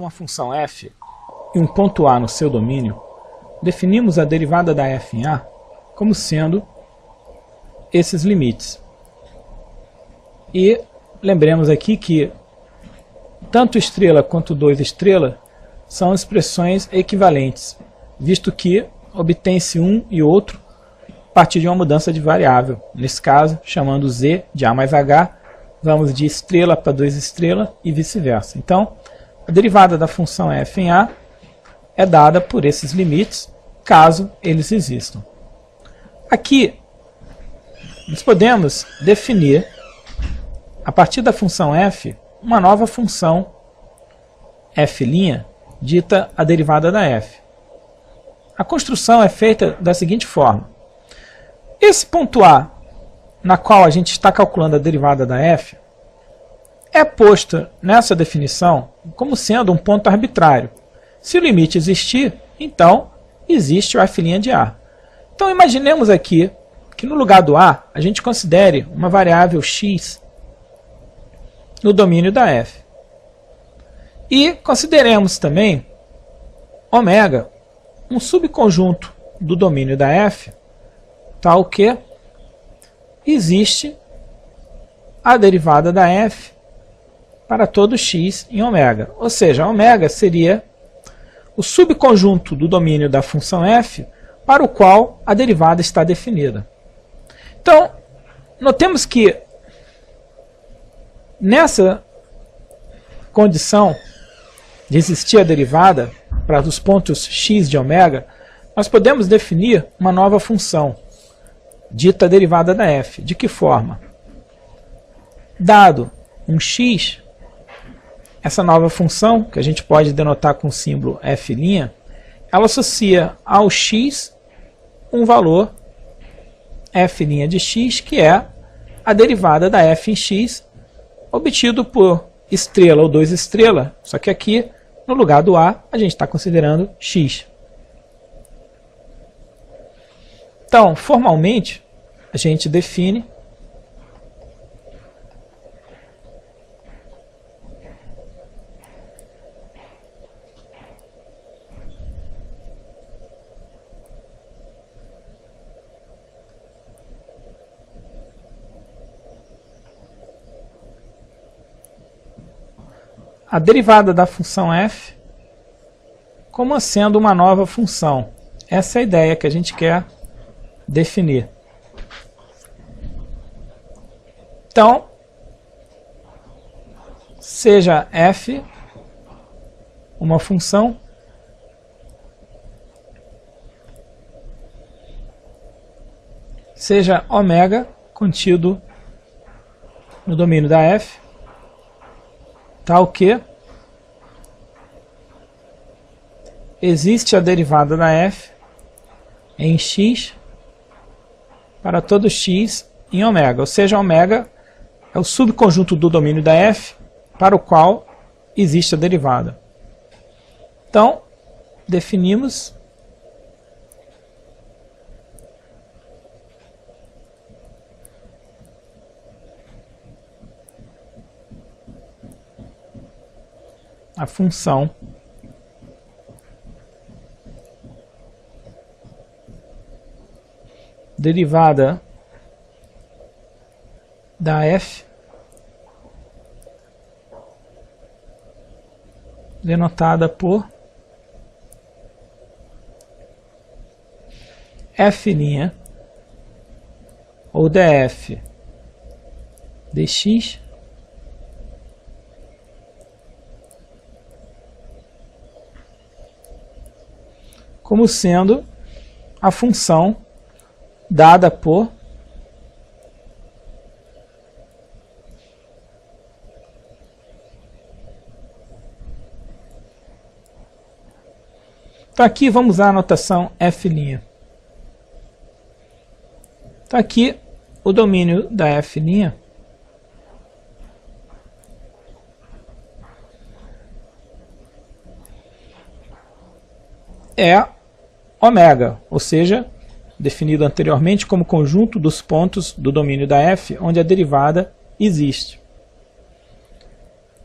Uma função f e um ponto A no seu domínio, definimos a derivada da f em A como sendo esses limites. E lembremos aqui que tanto estrela quanto 2 estrela são expressões equivalentes, visto que obtém-se um e outro a partir de uma mudança de variável. Nesse caso, chamando z de A mais H, vamos de estrela para 2 estrela e vice-versa. Então, a derivada da função f em A é dada por esses limites, caso eles existam. Aqui, nós podemos definir, a partir da função f, uma nova função f', dita a derivada da f. A construção é feita da seguinte forma. Esse ponto A, na qual a gente está calculando a derivada da f, é posto nessa definição como sendo um ponto arbitrário. Se o limite existir, então existe o f' de A. Então imaginemos aqui que no lugar do A, a gente considere uma variável x no domínio da f. E consideremos também ômega, um subconjunto do domínio da f, tal que existe a derivada da f para todo x em ômega. Ou seja, ômega seria o subconjunto do domínio da função f para o qual a derivada está definida. Então, notemos que nessa condição de existir a derivada para os pontos x de ômega, nós podemos definir uma nova função, dita derivada da f. De que forma? Dado um x, essa nova função, que a gente pode denotar com o símbolo f', ela associa ao x um valor f' de x, que é a derivada da f em x, obtido por estrela ou 2 estrela, só que aqui, no lugar do A, a gente está considerando x. Então, formalmente, a gente define a derivada da função f como sendo uma nova função. Essa é a ideia que a gente quer definir. Então, seja f uma função, seja ômega contido no domínio da f, tal que existe a derivada da f em x para todo x em ômega, ou seja, ômega é o subconjunto do domínio da f para o qual existe a derivada. Então, definimos a função derivada da f denotada por f' ou df dx como sendo a função dada por então aqui vamos usar a notação f'. Então aqui o domínio da f' é ômega, ou seja, definido anteriormente como conjunto dos pontos do domínio da f onde a derivada existe.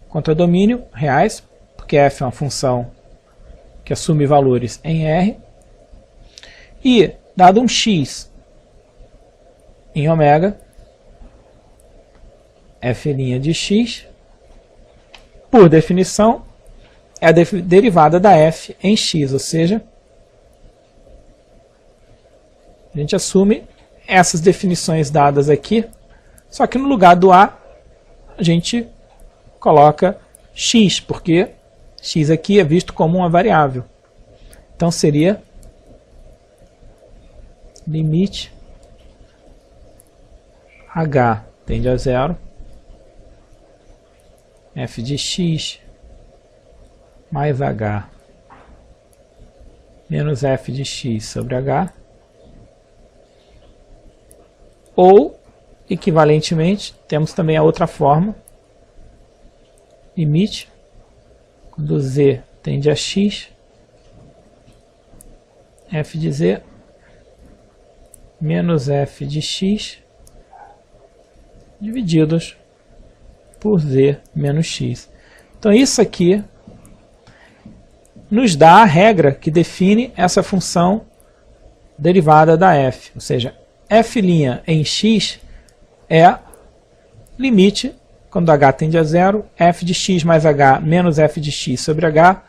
Contradomínio reais, porque f é uma função que assume valores em R. E, dado um x em ômega, f' de x, por definição, é a derivada da f em x, ou seja, a gente assume essas definições dadas aqui, só que no lugar do a gente coloca x, porque x aqui é visto como uma variável. Então seria limite h tende a zero, f de x mais h menos f de x sobre h, ou, equivalentemente, temos também a outra forma, limite, quando z tende a x, f de z menos f de x divididos por z menos x. Então isso aqui nos dá a regra que define essa função derivada da f, ou seja, f' em x é limite, quando h tende a zero, f de x mais h menos f de x sobre h,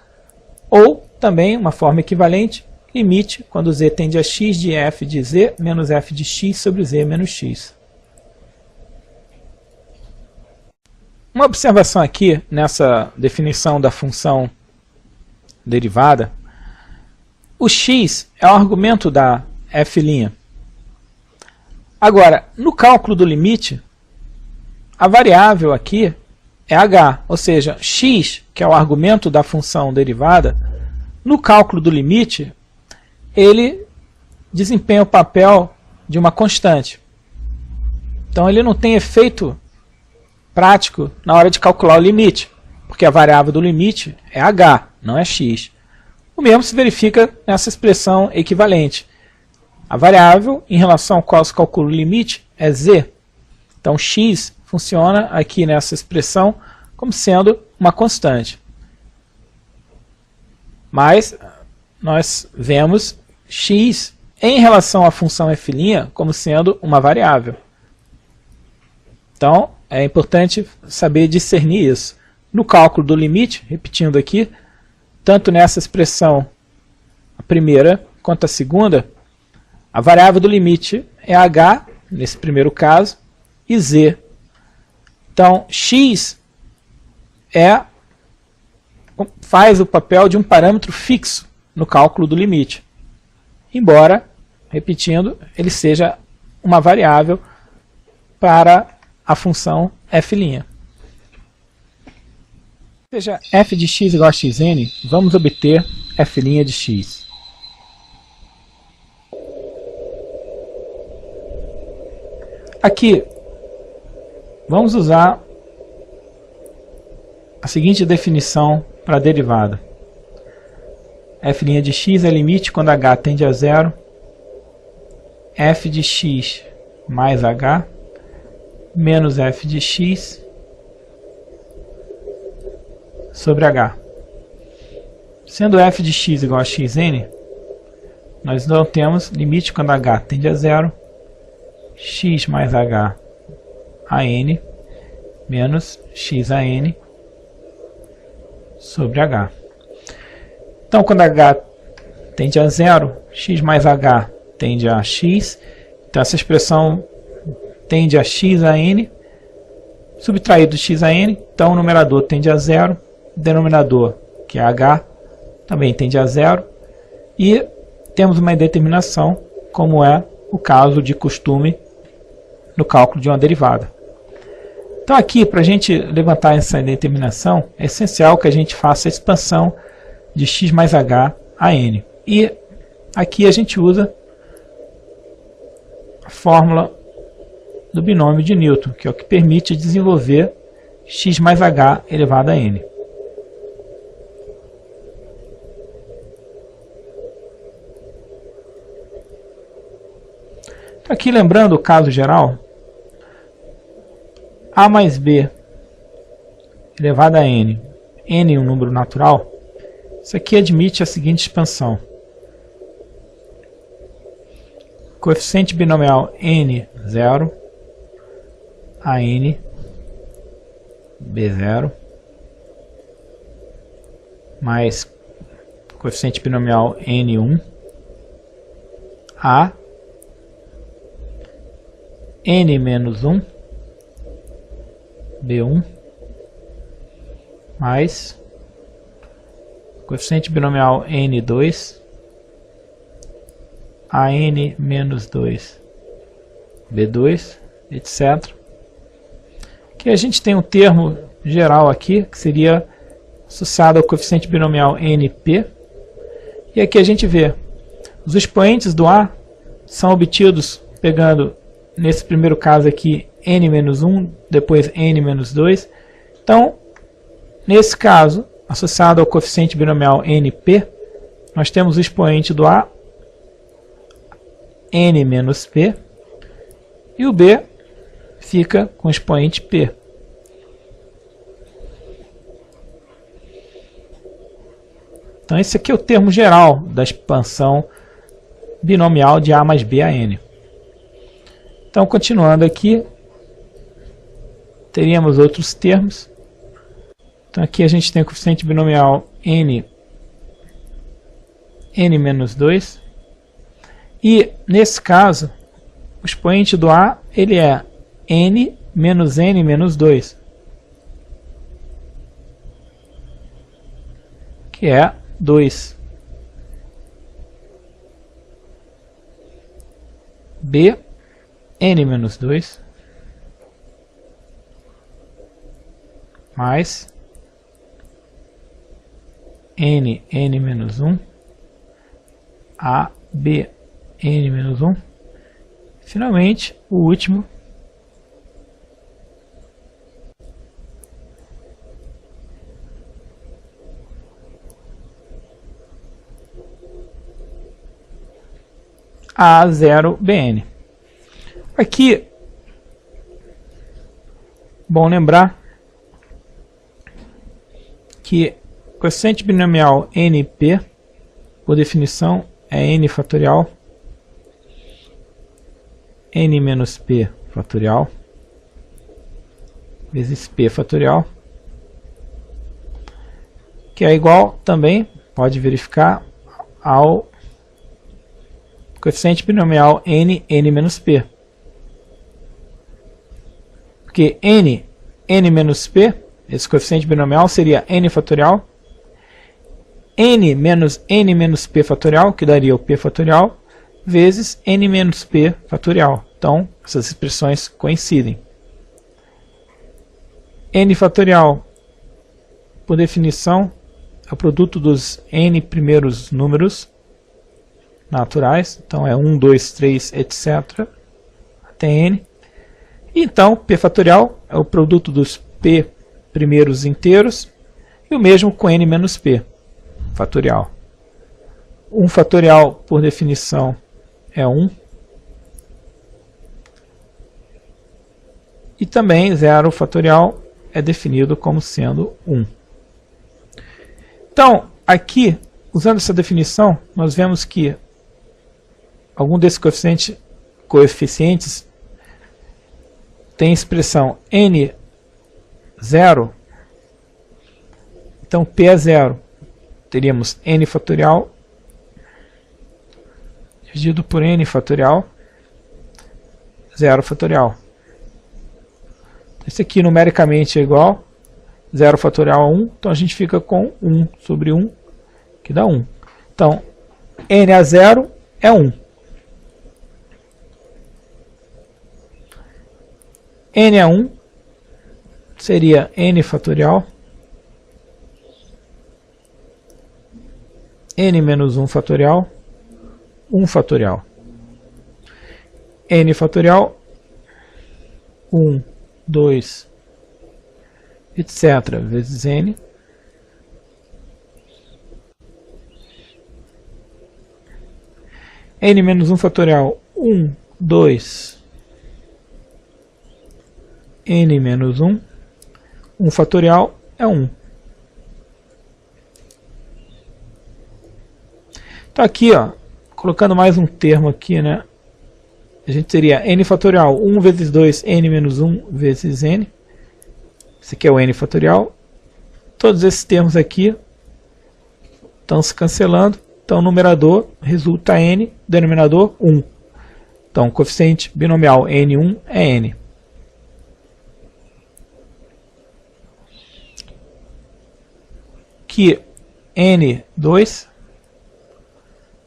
ou também, uma forma equivalente, limite, quando z tende a x de f de z menos f de x sobre z menos x. Uma observação aqui nessa definição da função derivada, o x é o argumento da f'. Agora, no cálculo do limite, a variável aqui é h, ou seja, x, que é o argumento da função derivada, no cálculo do limite, ele desempenha o papel de uma constante. Então ele não tem efeito prático na hora de calcular o limite, porque a variável do limite é h, não é x. O mesmo se verifica nessa expressão equivalente. A variável em relação ao qual se calcula o limite é z. Então x funciona aqui nessa expressão como sendo uma constante. Mas nós vemos x em relação à função f' como sendo uma variável. Então é importante saber discernir isso. No cálculo do limite, repetindo aqui, tanto nessa expressão, a primeira quanto a segunda, a variável do limite é h, nesse primeiro caso, e z. Então, x faz o papel de um parâmetro fixo no cálculo do limite, embora, repetindo, ele seja uma variável para a função f'. Seja f de x igual a xn, vamos obter f' de x. Aqui, vamos usar a seguinte definição para a derivada. F' de x é limite quando h tende a zero, f de x mais h, menos f de x sobre h. Sendo f de x igual a xn, nós não temos limite quando h tende a zero, x mais h a n menos x a n sobre h. Então, quando h tende a zero, x mais h tende a x. Então, essa expressão tende a x a n, subtraído x a n. Então, o numerador tende a zero, o denominador, que é h, também tende a zero. E temos uma indeterminação, como é o caso de costume no cálculo de uma derivada. Então aqui, para a gente levantar essa indeterminação, é essencial que a gente faça a expansão de x mais h a n. E aqui a gente usa a fórmula do binômio de Newton, que é o que permite desenvolver x mais h elevado a n. Então, aqui, lembrando o caso geral, a mais b elevado a n n um número natural, isso aqui admite a seguinte expansão. Coeficiente binomial n0 a n b0 mais coeficiente binomial n1 a n menos 1 b1 mais coeficiente binomial n2 a n menos 2 b2, etc. Que a gente tem um termo geral aqui, que seria associado ao coeficiente binomial np. E aqui a gente vê os expoentes do A são obtidos pegando, nesse primeiro caso aqui, n-1, depois n-2. Então, nesse caso, associado ao coeficiente binomial np, nós temos o expoente do A, n menos p, e o B fica com o expoente p. Então esse aqui é o termo geral da expansão binomial de A mais B a n. Então, continuando aqui, teríamos outros termos. Então aqui a gente tem o coeficiente binomial n menos 2. E, nesse caso, o expoente do A ele é n menos 2. Que é 2. B, n menos 2. Mais n menos 1. A, B, n menos 1. Finalmente, o último, A0BN. Aqui, bom lembrar que o coeficiente binomial NP, por definição, é n fatorial, n menos p fatorial, vezes p fatorial, que é igual também, pode verificar, ao coeficiente binomial n menos p. Porque n menos p, esse coeficiente binomial seria n fatorial, n menos p fatorial, que daria o p fatorial, vezes n menos p fatorial. Então, essas expressões coincidem. N fatorial, por definição, é o produto dos n primeiros números naturais. Então, é 1, 2, 3, etc. até n. E, então, p fatorial é o produto dos p primeiros inteiros. E o mesmo com n menos p fatorial. 1 fatorial, por definição, é 1. E também 0 fatorial é definido como sendo 1. Então, aqui, usando essa definição, nós vemos que algum desses coeficientes tem expressão n0. Então, p é 0. Teríamos n fatorial dividido por n fatorial, 0 fatorial. Esse aqui numericamente é igual, 0 fatorial a 1, então a gente fica com 1 sobre 1, que dá 1. Então, n a 0 é 1. N a 1 seria n fatorial, n menos 1 fatorial, 1 fatorial. N fatorial, 1, 2, etc. vezes n. N menos 1 fatorial, 1, 2, n menos 1. 1 fatorial é 1. Então aqui, ó, colocando mais um termo aqui, né? A gente teria n fatorial 1 vezes 2, n menos 1 vezes n. Esse aqui é o n fatorial. Todos esses termos aqui estão se cancelando. Então, numerador resulta n, denominador 1. Então, o coeficiente binomial n1 é n. Que n2,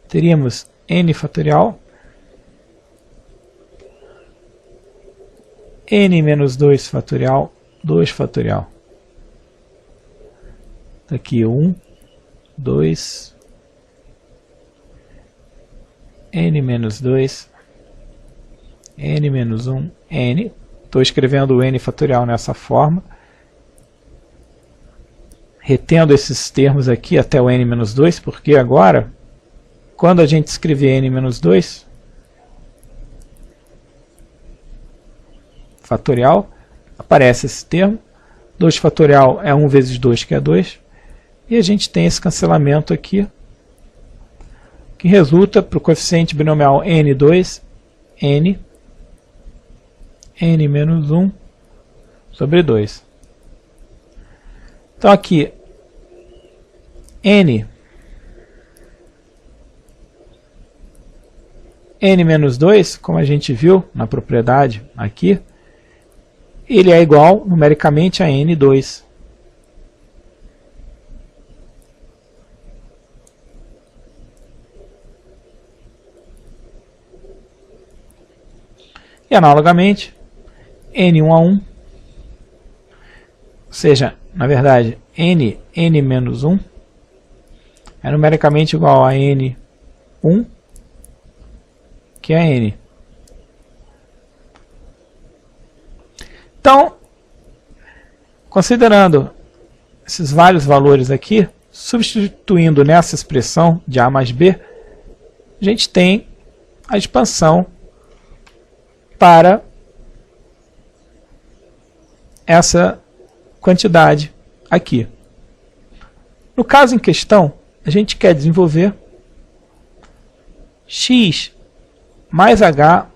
teríamos n fatorial, n menos 2 fatorial, 2 fatorial. Aqui 1, 2, n menos 2, n menos 1, n. Estou escrevendo o n fatorial nessa forma, retendo esses termos aqui até o n menos 2, porque agora, quando a gente escrever n menos 2, fatorial, aparece esse termo. 2 fatorial é 1 vezes 2, que é 2. E a gente tem esse cancelamento aqui, que resulta para o coeficiente binomial n2, n menos 1 sobre 2. Então aqui, n menos 2, como a gente viu na propriedade aqui, ele é igual numericamente a n2. E analogamente, n1 a 1, ou seja, na verdade, n menos 1 é numericamente igual a n1, que é n. Então, considerando esses vários valores aqui, substituindo nessa expressão de a mais b, a gente tem a expansão para essa quantidade aqui. No caso em questão, a gente quer desenvolver x mais h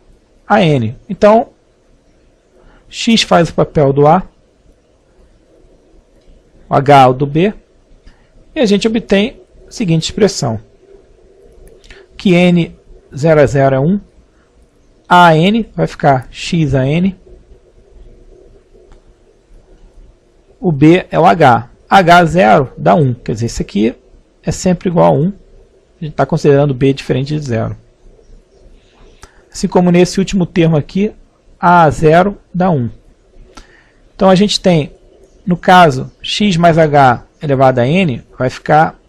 a n. Então, x faz o papel do a, o h o do b, e a gente obtém a seguinte expressão, que n0 a 0 é 1, a n vai ficar x a n, o b é o h. h0 dá 1, quer dizer, isso aqui é sempre igual a 1. A gente está considerando b diferente de 0. Assim como nesse último termo aqui, a0 dá 1. Então a gente tem, no caso, x mais h elevado a n, vai ficar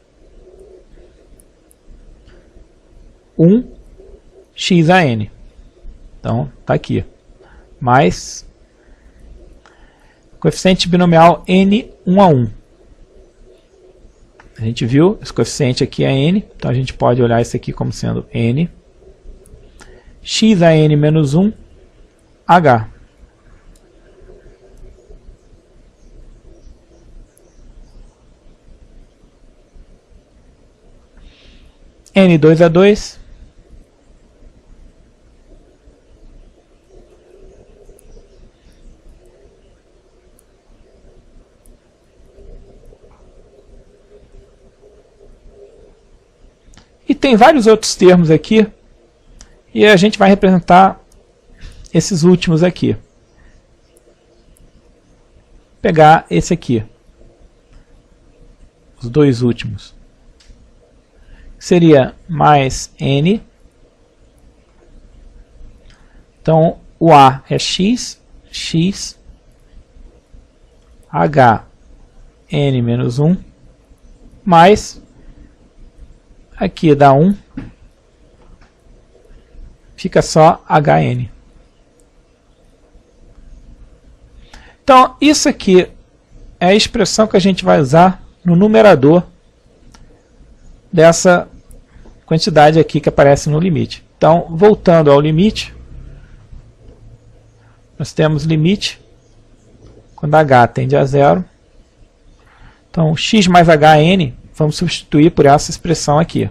1x a n. Então, está aqui. Mais coeficiente binomial n1 a 1. A gente viu, esse coeficiente aqui é n, então a gente pode olhar isso aqui como sendo n. X a n menos 1, h. n2 a 2. E tem vários outros termos aqui, e a gente vai representar esses últimos aqui. Pegar esse aqui, os dois últimos. Seria mais n. Então, o a é x, x, h, n menos 1, mais, aqui dá 1, fica só hn. Então, isso aqui é a expressão que a gente vai usar no numerador dessa quantidade aqui que aparece no limite. Então, voltando ao limite, nós temos limite quando h tende a 0. Então, x mais hn, vamos substituir por essa expressão aqui.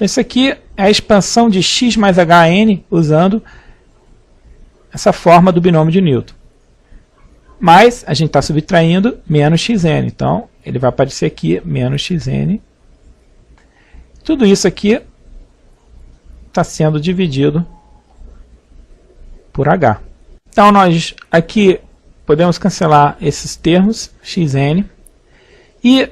Isso aqui é a expansão de x mais hn usando essa forma do binômio de Newton. Mas a gente está subtraindo menos xn, então ele vai aparecer aqui menos xn. Tudo isso aqui está sendo dividido por h. Então nós aqui podemos cancelar esses termos, xn, e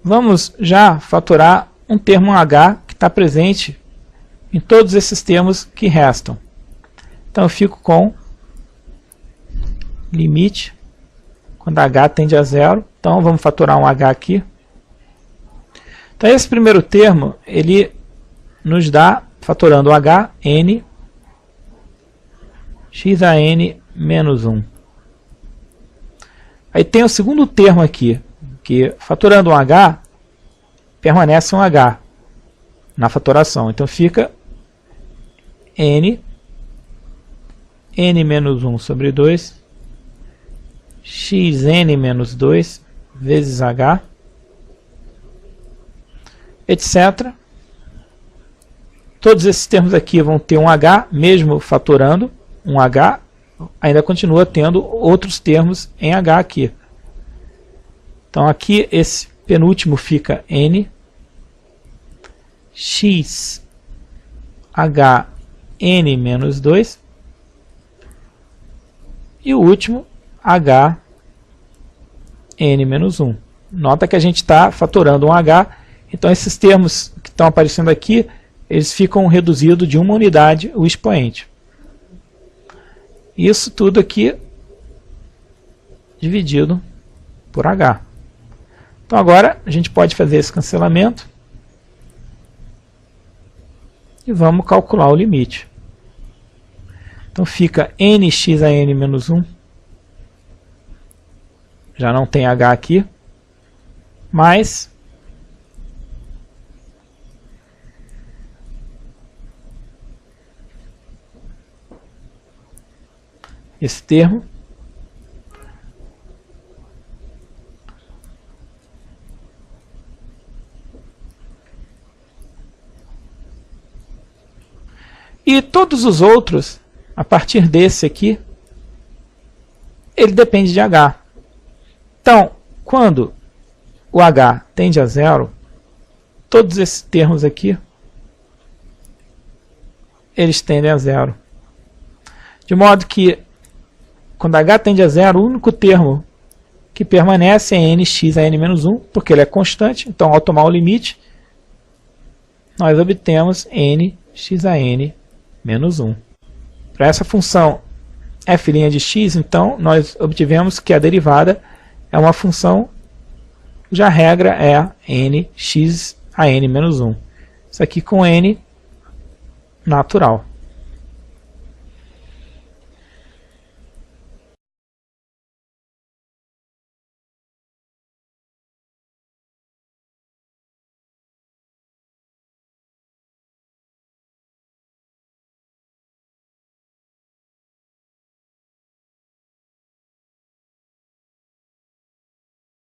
vamos já fatorar um termo h que está presente em todos esses termos que restam. Então eu fico com limite quando h tende a zero. Então vamos fatorar um h aqui. Então esse primeiro termo ele nos dá, fatorando o h, n x a n menos 1. Aí tem o segundo termo aqui, que fatorando um h, permanece um h na fatoração. Então fica n menos 1 sobre 2 xn menos 2 vezes h, etc. Todos esses termos aqui vão ter um h, mesmo fatorando um h, ainda continua tendo outros termos em h aqui. Então aqui esse penúltimo fica n x h n menos 2 e o último h n menos 1. Nota que a gente está fatorando um h, então esses termos que estão aparecendo aqui, eles ficam reduzidos de uma unidade o expoente. Isso tudo aqui dividido por h. Então agora a gente pode fazer esse cancelamento e vamos calcular o limite. Então fica nx a n menos 1, já não tem h aqui, mais esse termo e todos os outros, a partir desse aqui, ele depende de h. Então, quando o h tende a zero, todos esses termos aqui, eles tendem a zero. De modo que, quando h tende a zero, o único termo que permanece é nx a n menos 1, porque ele é constante. Então, ao tomar o limite, nós obtemos nx a n menos 1. Para essa função f' de x, então, nós obtivemos que a derivada é uma função cuja regra é nx a n menos 1. Isso aqui com n natural.